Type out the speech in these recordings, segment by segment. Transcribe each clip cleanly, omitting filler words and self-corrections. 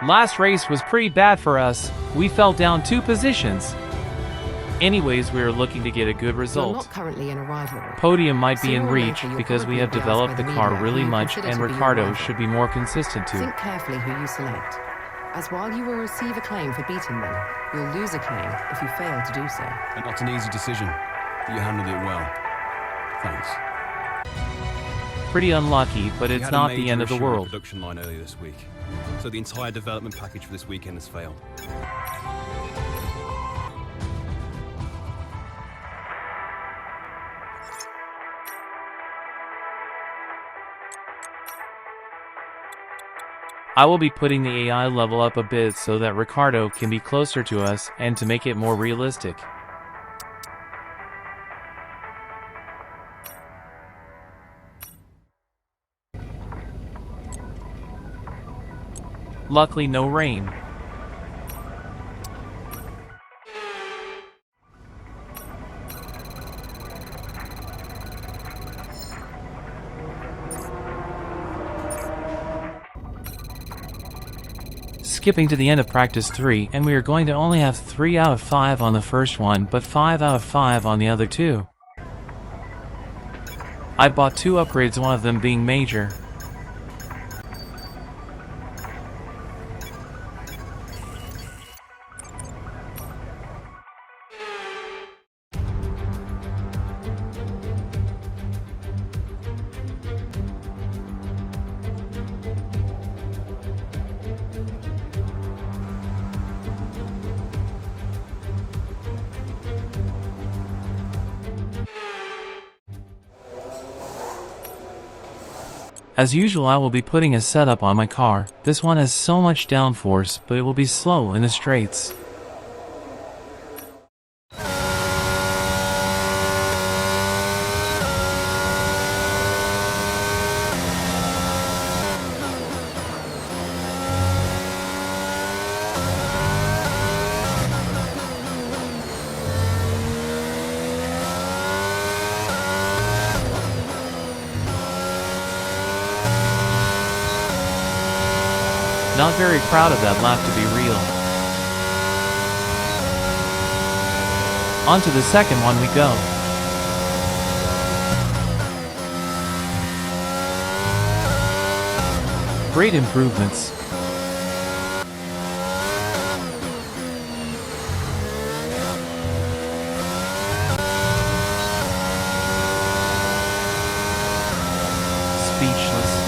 Last race was pretty bad for us. We fell down 2 positions. Anyways, we are looking to get a good You're result. not currently in a rivalry. Podium might be in Sooner or reach later, you'll because we probably have be asked developed by the the car media really who you much, consider and to be your Ricardo rival. should be more consistent too. Think carefully who you select, as while you will receive a claim for beating them, you'll lose a claim if you fail to do so. And not an easy decision, but you handled it well. Thanks. Pretty unlucky, but We it's had a not the major end of the issue on world. Production line earlier this week, so the entire development package for this weekend has failed. I will be putting the AI level up a bit so that Ricardo can be closer to us and to make it more realistic. Luckily, no rain. Skipping to the end of practice 3, and we are going to only have 3 out of 5 on the first one, but 5 out of 5 on the other 2. I bought 2 upgrades, one of them being major. As usual, I will be putting a setup on my car. This one has so much downforce, but it will be slow in the straights. Not very proud of that lap, to be real. On to the second one we go. Great improvements. Speechless.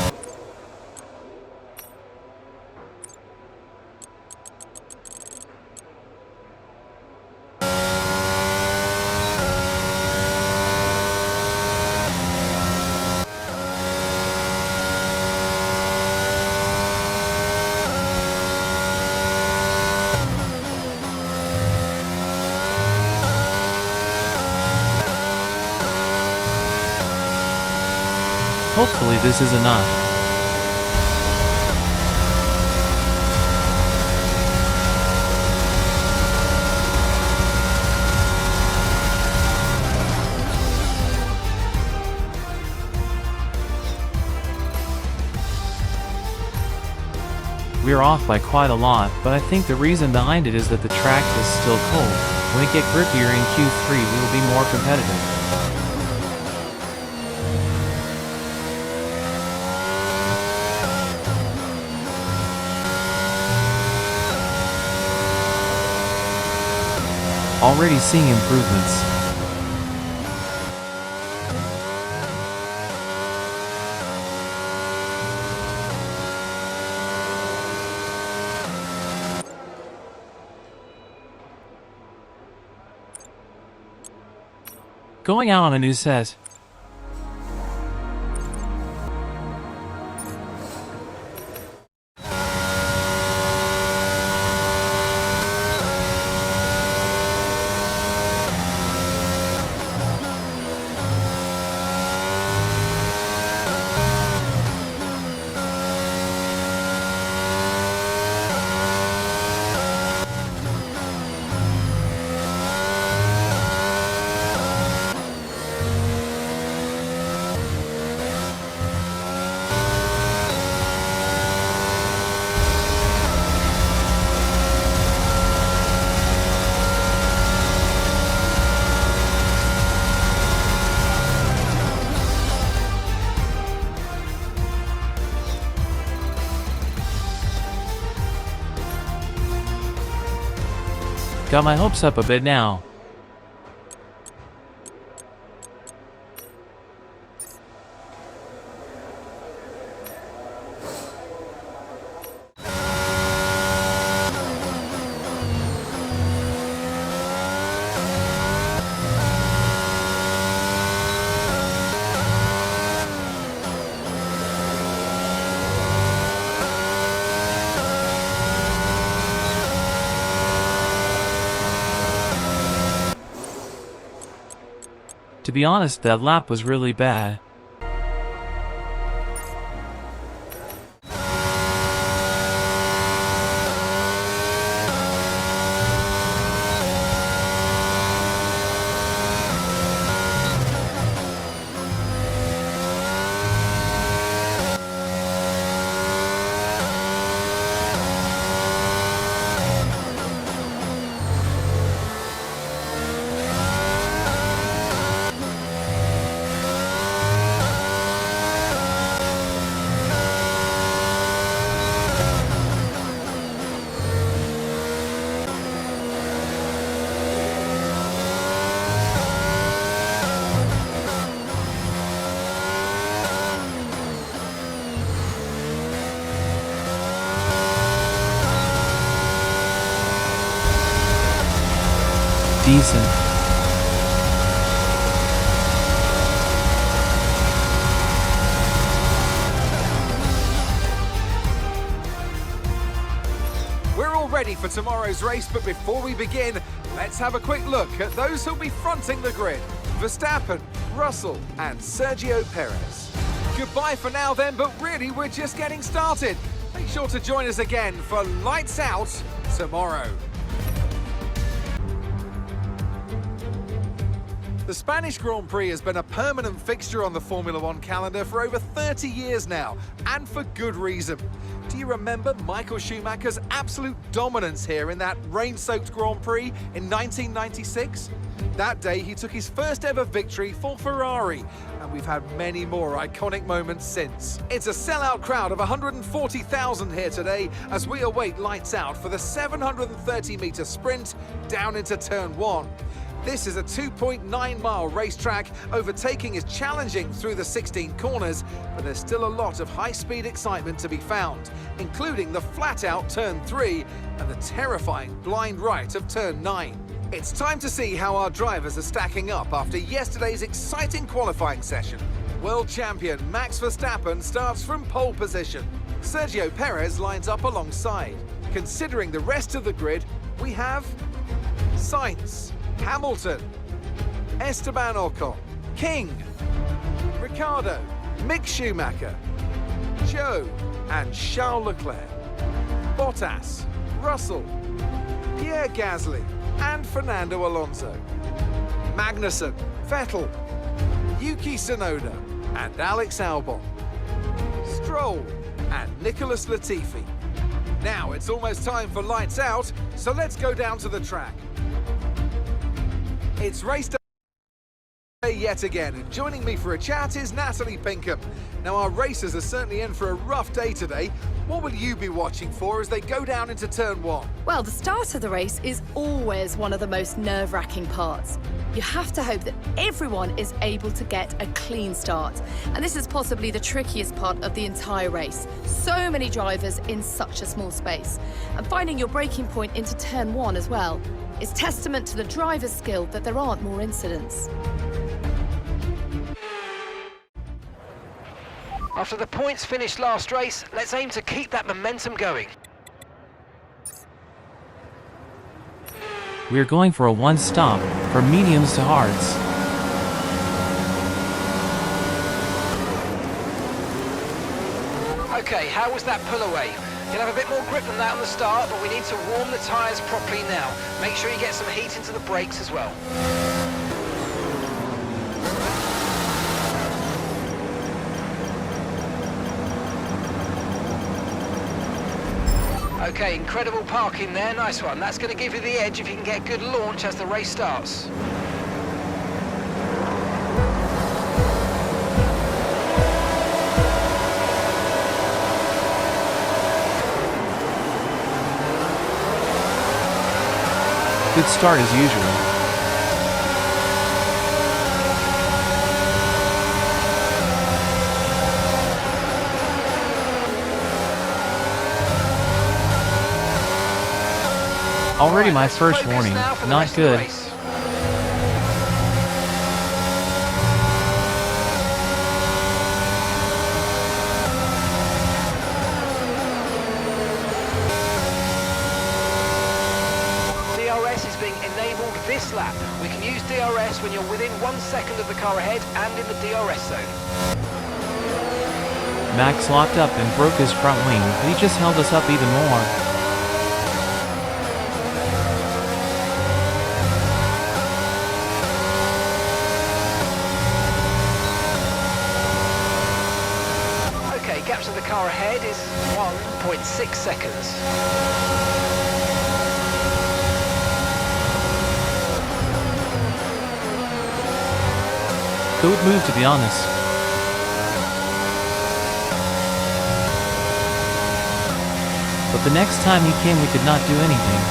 Hopefully this is enough. We are off by quite a lot, but I think the reason behind it is that the track is still cold. When it gets grippier in Q3, we will be more competitive. Already seeing improvements. Going out on a new set. Got my hopes up a bit now. To be honest, that lap was really bad. Decent. We're all ready for tomorrow's race, but before we begin, let's have a quick look at those who'll be fronting the grid. Verstappen, Russell and Sergio Perez. Goodbye for now then, but really we're just getting started. Make sure to join us again for Lights Out tomorrow. The Spanish Grand Prix has been a permanent fixture on the Formula One calendar for over 30 years now, and for good reason. Do you remember Michael Schumacher's absolute dominance here in that rain-soaked Grand Prix in 1996? That day he took his first ever victory for Ferrari, and we've had many more iconic moments since. It's a sellout crowd of 140,000 here today as we await lights out for the 730-metre sprint down into Turn 1. This is a 2.9-mile racetrack. Overtaking is challenging through the 16 corners, but there's still a lot of high-speed excitement to be found, including the flat-out Turn 3 and the terrifying blind right of Turn 9. It's time to see how our drivers are stacking up after yesterday's exciting qualifying session. World champion Max Verstappen starts from pole position. Sergio Perez lines up alongside. Considering the rest of the grid, we have Sainz, Hamilton, Esteban Ocon, King, Ricciardo, Mick Schumacher, Joe and Charles Leclerc, Bottas, Russell, Pierre Gasly and Fernando Alonso, Magnussen, Vettel, Yuki Tsunoda and Alex Albon, Stroll and Nicholas Latifi. Now it's almost time for lights out, so let's go down to the track. It's race day yet again, and joining me for a chat is Natalie Pinkham. Now, our racers are certainly in for a rough day today. What will you be watching for as they go down into Turn 1? Well, the start of the race is always one of the most nerve-wracking parts. You have to hope that everyone is able to get a clean start. And this is possibly the trickiest part of the entire race. So many drivers in such a small space. And finding your braking point into Turn 1 as well. It's testament to the driver's skill that there aren't more incidents. After the points finished last race, let's aim to keep that momentum going. We're going for a one-stop, from mediums to hards. Okay, how was that pull away? You'll have a bit more grip than that on the start, but we need to warm the tyres properly now. Make sure you get some heat into the brakes as well. Okay, incredible parking there, nice one. That's going to give you the edge if you can get a good launch as the race starts. Good start as usual. Already my first warning, not good. DRS is being enabled this lap. We can use DRS when you're within 1 second of the car ahead and in the DRS zone. Max locked up and broke his front wing, but he just held us up even more. Okay, gap to the car ahead is 1.6 seconds. Good move, to be honest. But the next time he came we could not do anything.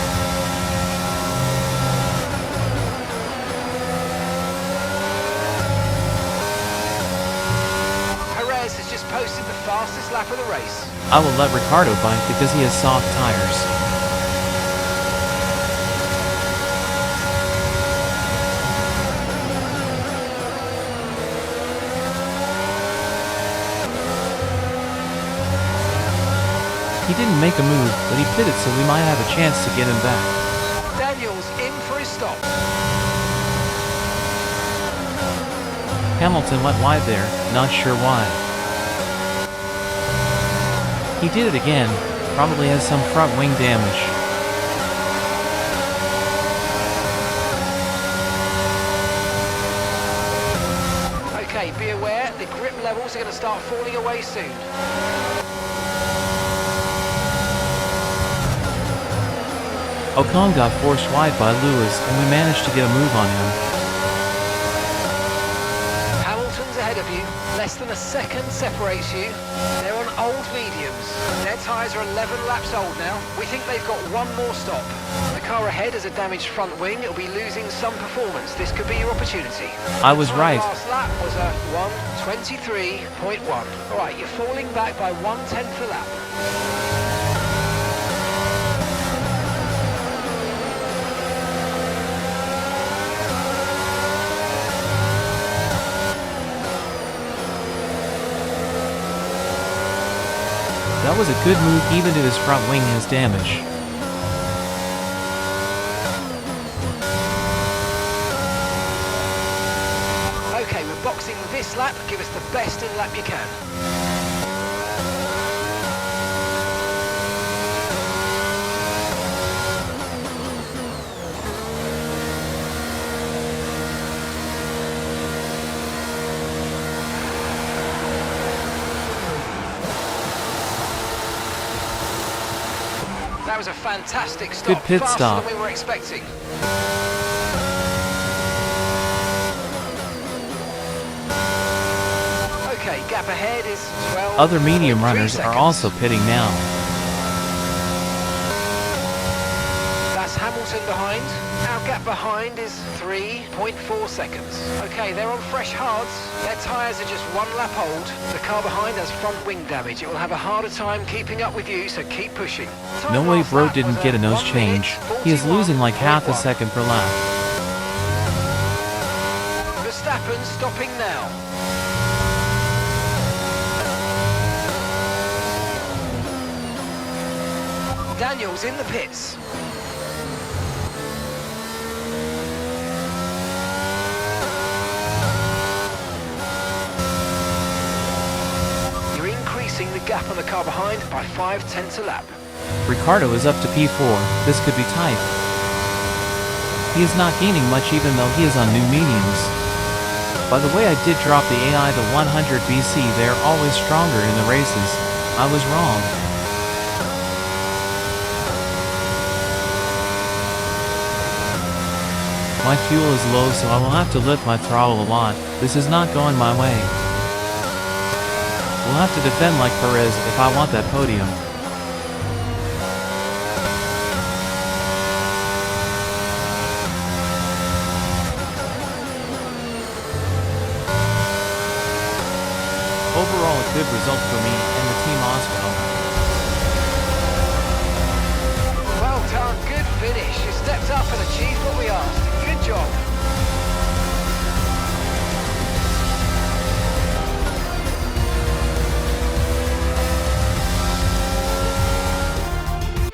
Perez has just posted the fastest lap of the race. I will let Ricardo bite because he has soft tires. He didn't make a move, but he pitted so we might have a chance to get him back. Daniels in for his stop. Hamilton went wide there, not sure why. He did it again, probably has some front wing damage. Okay, be aware, the grip levels are going to start falling away soon. Ocon got forced wide by Lewis, and we managed to get a move on him. Hamilton's ahead of you. Less than a second separates you. They're on old mediums. Their tyres are 11 laps old now. We think they've got one more stop. The car ahead has a damaged front wing. It'll be losing some performance. This could be your opportunity. I was right. The last lap was a 1:23.1. All right, you're falling back by 1/10 a lap. That was a good move even if his front wing has damage. Okay, we're boxing this lap. Give us the best in lap you can. That was a fantastic stop. Good pit Faster stop. than we were expecting. Okay, gap ahead is 12. Other medium runners are also pitting now. That's Hamilton behind. Our gap behind is 3.4 seconds. Okay, they're on fresh hards. Their tyres are just 1 lap old. The car behind has front wing damage. It will have a harder time keeping up with you, so keep pushing. No way Bro didn't get a nose change. He is losing like half a second per lap. Verstappen stopping now. Daniels in the pits. You're increasing the gap on the car behind by 0.5 a lap. Ricardo is up to P4. This could be tight. He is not gaining much even though he is on new mediums. By the way, I did drop the AI to 100 BC. They are always stronger in the races. I was wrong. My fuel is low, so I will have to lift my throttle a lot. This is not going my way. We'll have to defend like Perez if I want that podium. result for me and the team Oswell. Well done, good finish. You stepped up and achieved what we asked. Good job.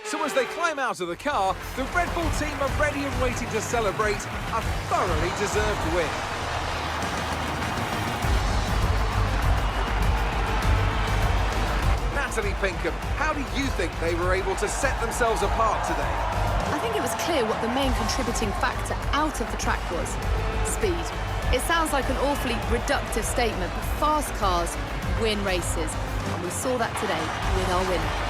So as they climb out of the car, the Red Bull team are ready and waiting to celebrate a thoroughly deserved win. Natalie Pinkham, how do you think they were able to set themselves apart today? I think it was clear what the main contributing factor out of the track was. Speed. It sounds like an awfully reductive statement, but fast cars win races. And we saw that today with our winner.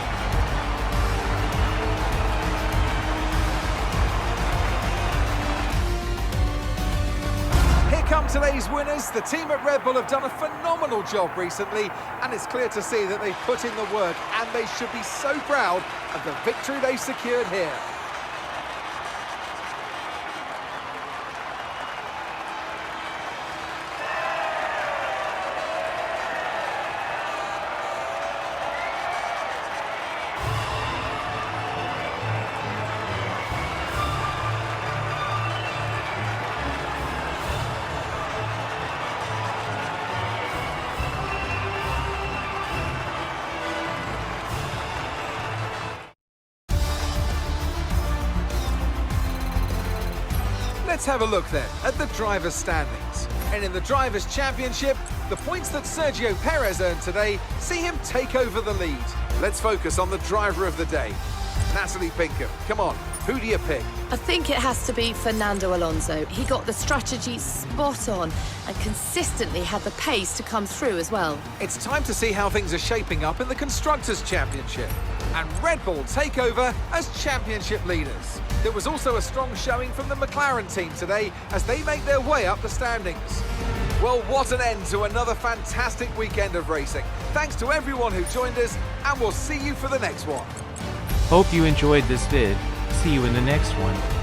Come today's winners. The team at Red Bull have done a phenomenal job recently, and it's clear to see that they've put in the work, and they should be so proud of the victory they've secured here. Let's have a look then at the drivers' standings. And in the Drivers' Championship, the points that Sergio Perez earned today see him take over the lead. Let's focus on the driver of the day. Natalie Pinkham, come on, who do you pick? I think it has to be Fernando Alonso. He got the strategy spot on and consistently had the pace to come through as well. It's time to see how things are shaping up in the Constructors' Championship. And Red Bull take over as championship leaders. There was also a strong showing from the McLaren team today as they make their way up the standings. Well, what an end to another fantastic weekend of racing. Thanks to everyone who joined us, and we'll see you for the next one. Hope you enjoyed this vid. See you in the next one.